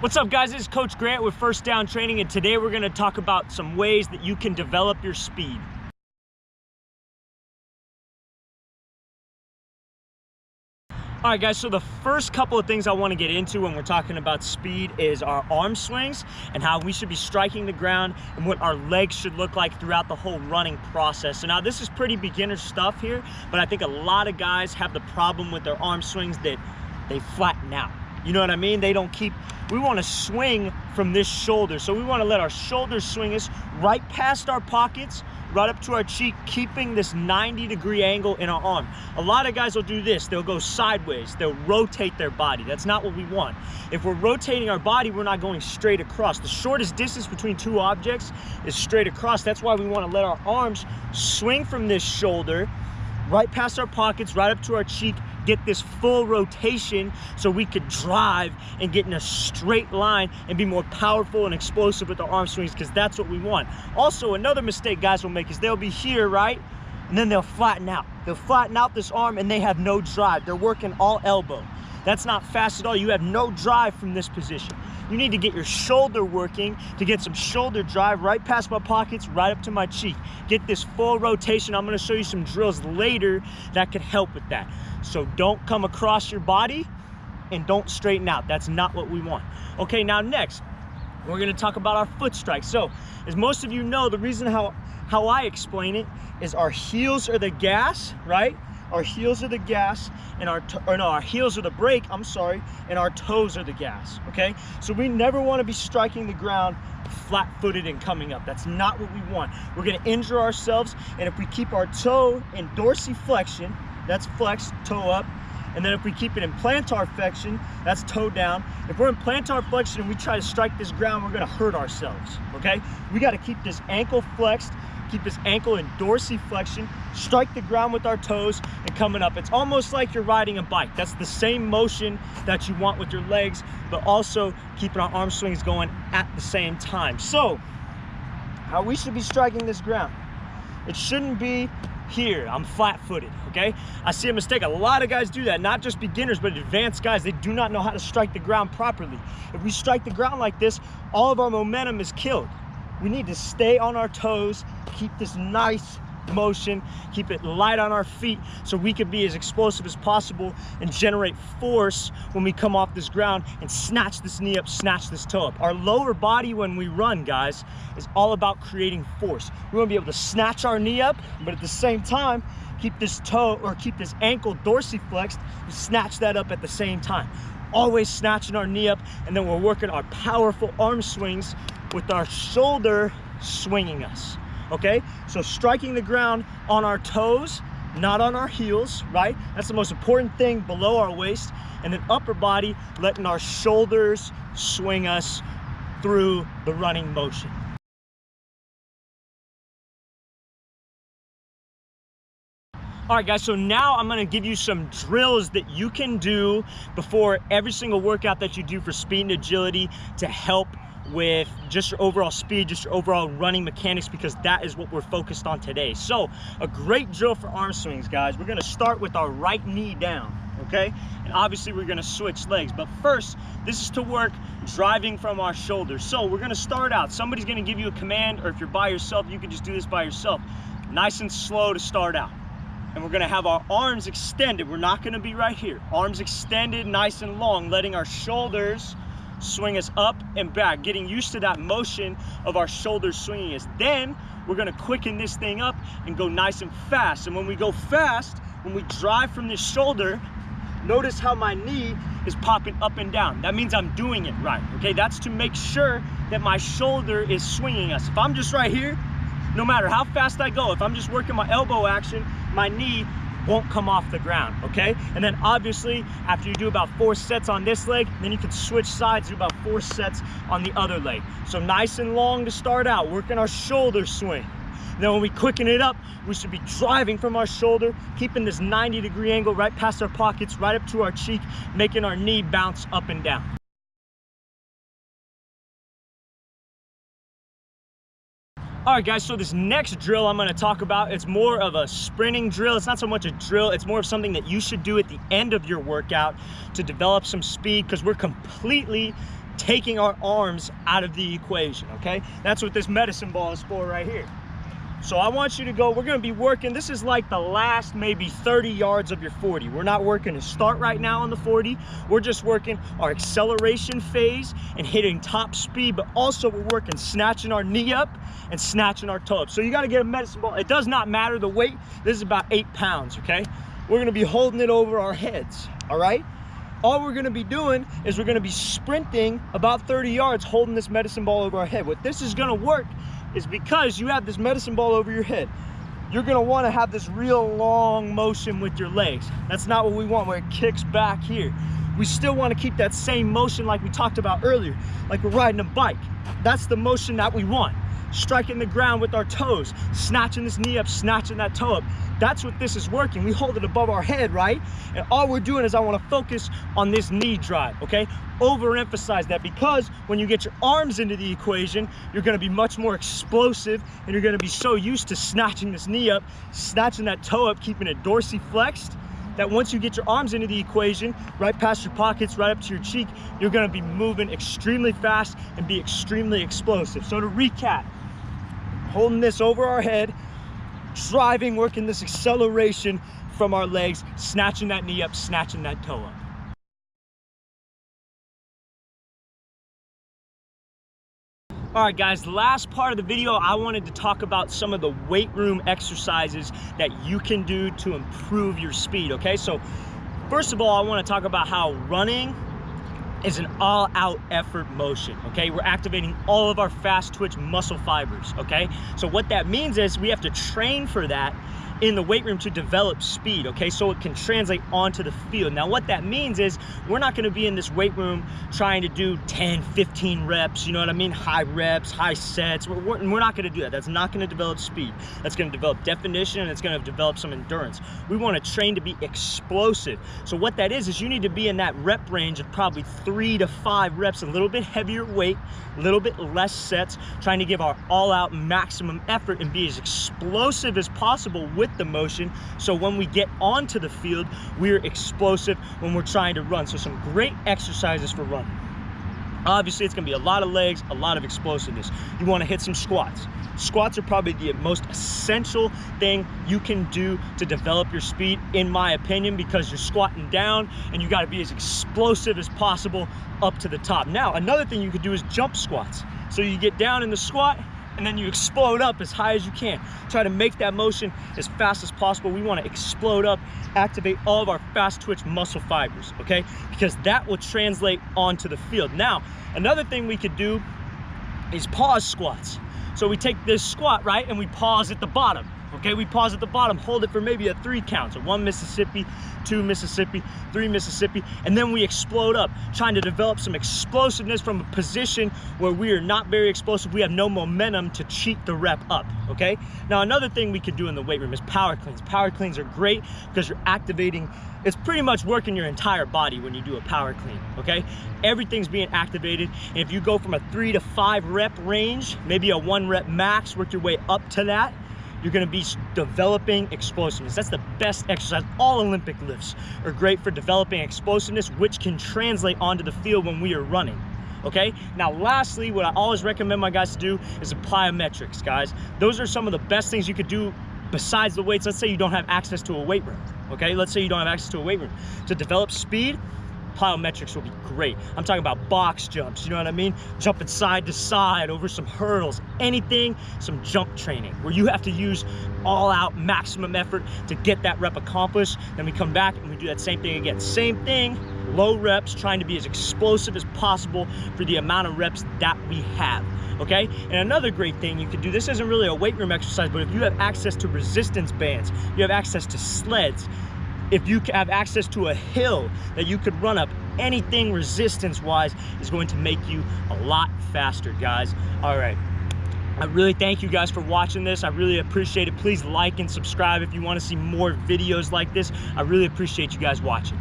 What's up, guys? This is Coach Grant with First Down Training, and today we're going to talk about some ways that you can develop your speed. All right, guys, so the first couple of things I want to get into when we're talking about speed is our arm swings and how we should be striking the ground and what our legs should look like throughout the whole running process. So now this is pretty beginner stuff here, but I think a lot of guys have the problem with their arm swings that they flatten out. You know what I mean? They don't keep, we want to swing from this shoulder. So we want to let our shoulders swing us right past our pockets, right up to our cheek, keeping this 90-degree angle in our arm. A lot of guys will do this. They'll go sideways. They'll rotate their body. That's not what we want. If we're rotating our body, we're not going straight across. The shortest distance between two objects is straight across. That's why we want to let our arms swing from this shoulder, right past our pockets, right up to our cheek, get this full rotation so we could drive and get in a straight line and be more powerful and explosive with our arm swings, because that's what we want. Also, another mistake guys will make is they'll be here, right? And then they'll flatten out. They'll flatten out this arm and they have no drive. They're working all elbow. That's not fast at all. You have no drive from this position. You need to get your shoulder working to get some shoulder drive right past my pockets, right up to my cheek. Get this full rotation. I'm going to show you some drills later that could help with that. So don't come across your body and don't straighten out. That's not what we want. Okay, now next, we're going to talk about our foot strike. So as most of you know, the reason how I explain it is our heels are the gas, right? Our heels are the gas, and our heels are the brake, I'm sorry, and our toes are the gas, okay? So we never want to be striking the ground flat-footed and coming up. That's not what we want. We're going to injure ourselves, and if we keep our toe in dorsiflexion, that's flex, toe up, and then if we keep it in plantar flexion, that's toe down. If we're in plantar flexion and we try to strike this ground, we're going to hurt ourselves, okay? We got to keep this ankle flexed, keep this ankle in dorsiflexion, strike the ground with our toes and coming up. It's almost like you're riding a bike. That's the same motion that you want with your legs, but also keeping our arm swings going at the same time. So how we should be striking this ground, it shouldn't be here. I'm flat-footed, okay? I see a mistake. A lot of guys do that, not just beginners, but advanced guys. They do not know how to strike the ground properly. If we strike the ground like this, all of our momentum is killed. We need to stay on our toes, keep this nice motion, keep it light on our feet so we can be as explosive as possible and generate force when we come off this ground and snatch this knee up, snatch this toe up. Our lower body when we run, guys, is all about creating force. We want to be able to snatch our knee up, but at the same time, keep this toe or keep this ankle dorsiflexed and snatch that up at the same time. Always snatching our knee up, and then we're working our powerful arm swings with our shoulder swinging us, okay? So striking the ground on our toes, not on our heels, right? That's the most important thing below our waist. And then upper body, letting our shoulders swing us through the running motion. All right, guys, so now I'm gonna give you some drills that you can do before every single workout that you do for speed and agility to help with just your overall speed, just your overall running mechanics, because that is what we're focused on today. So a great drill for arm swings, guys. We're gonna start with our right knee down, okay? And obviously we're gonna switch legs, but first, this is to work driving from our shoulders. So we're gonna start out. Somebody's gonna give you a command, or if you're by yourself, you can just do this by yourself. Nice and slow to start out. And we're gonna have our arms extended. We're not gonna be right here. Arms extended, nice and long, letting our shoulders swing us up and back, getting used to that motion of our shoulders swinging us. Then we're gonna quicken this thing up and go nice and fast. And when we go fast, when we drive from this shoulder, notice how my knee is popping up and down. That means I'm doing it right, okay? That's to make sure that my shoulder is swinging us. If I'm just right here, no matter how fast I go, if I'm just working my elbow action, my knee won't come off the ground, okay? And then obviously, after you do about 4 sets on this leg, then you can switch sides, do about 4 sets on the other leg. So nice and long to start out, working our shoulder swing. Then when we quicken it up, we should be driving from our shoulder, keeping this 90-degree angle right past our pockets, right up to our cheek, making our knee bounce up and down. All right, guys, so this next drill I'm gonna talk about, it's more of a sprinting drill. It's not so much a drill, it's more of something that you should do at the end of your workout to develop some speed, because we're completely taking our arms out of the equation, okay? That's what this medicine ball is for right here. So I want you to go, we're gonna be working, this is like the last maybe 30 yards of your 40. We're not working to start right now on the 40. We're just working our acceleration phase and hitting top speed, but also we're working snatching our knee up and snatching our toe up. So you gotta get a medicine ball. It does not matter the weight. This is about 8 pounds, okay? We're gonna be holding it over our heads, all right? All we're gonna be doing is we're gonna be sprinting about 30 yards holding this medicine ball over our head. What this is gonna work is because you have this medicine ball over your head, you're gonna wanna have this real long motion with your legs. That's not what we want, where it kicks back here. We still wanna keep that same motion like we talked about earlier, like we're riding a bike. That's the motion that we want. Striking the ground with our toes, snatching this knee up, snatching that toe up. That's what this is working. We hold it above our head, right? And all we're doing is I want to focus on this knee drive, okay? Overemphasize that, because when you get your arms into the equation, you're going to be much more explosive, and you're going to be so used to snatching this knee up, snatching that toe up, keeping it dorsiflexed, that once you get your arms into the equation, right past your pockets, right up to your cheek, you're going to be moving extremely fast and be extremely explosive. So to recap, holding this over our head, driving, working this acceleration from our legs, snatching that knee up, snatching that toe up. All right, guys, last part of the video, I wanted to talk about some of the weight room exercises that you can do to improve your speed, okay? So first of all, I want to talk about how running is an all-out effort motion, okay? We're activating all of our fast twitch muscle fibers, okay? So what that means is we have to train for that in the weight room to develop speed, okay? So it can translate onto the field. Now what that means is we're not gonna be in this weight room trying to do 10, 15 reps, you know what I mean? High reps, high sets. We're not gonna do that. That's not gonna develop speed. That's gonna develop definition, and it's gonna develop some endurance. We wanna train to be explosive. So what that is you need to be in that rep range of probably 3 to 5 reps, a little bit heavier weight, a little bit less sets, trying to give our all-out maximum effort and be as explosive as possible with the motion, so when we get onto the field, we're explosive when we're trying to run. So some great exercises for running. Obviously, it's gonna be a lot of legs, a lot of explosiveness. You wanna hit some squats. Squats are probably the most essential thing you can do to develop your speed, in my opinion, because you're squatting down and you gotta be as explosive as possible up to the top. Now, another thing you could do is jump squats. So you get down in the squat, and then you explode up as high as you can. Try to make that motion as fast as possible. We want to explode up, activate all of our fast twitch muscle fibers, okay? Because that will translate onto the field. Now, another thing we could do is pause squats. So we take this squat, right, and we pause at the bottom. Okay, we pause at the bottom, hold it for maybe a 3 count. So 1 Mississippi, 2 Mississippi, 3 Mississippi, and then we explode up, trying to develop some explosiveness from a position where we are not very explosive. We have no momentum to cheat the rep up, okay? Now, another thing we could do in the weight room is power cleans. Power cleans are great because you're activating, it's pretty much working your entire body when you do a power clean, okay? Everything's being activated, and if you go from a 3 to 5 rep range, maybe a 1 rep max, work your way up to that, you're gonna be developing explosiveness. That's the best exercise. All Olympic lifts are great for developing explosiveness, which can translate onto the field when we are running, okay? Now, lastly, what I always recommend my guys to do is the plyometrics, guys. Those are some of the best things you could do besides the weights. Let's say you don't have access to a weight room, okay? Let's say you don't have access to a weight room. To develop speed, plyometrics will be great. I'm talking about box jumps, you know what I mean? Jumping side to side over some hurdles, anything, some jump training where you have to use all out maximum effort to get that rep accomplished. Then we come back and we do that same thing again. Same thing, low reps, trying to be as explosive as possible for the amount of reps that we have. Okay, and another great thing you can do, this isn't really a weight room exercise, but if you have access to resistance bands, you have access to sleds, if you have access to a hill that you could run up, anything resistance-wise is going to make you a lot faster, guys. All right. I really thank you guys for watching this. I really appreciate it. Please like and subscribe if you want to see more videos like this. I really appreciate you guys watching.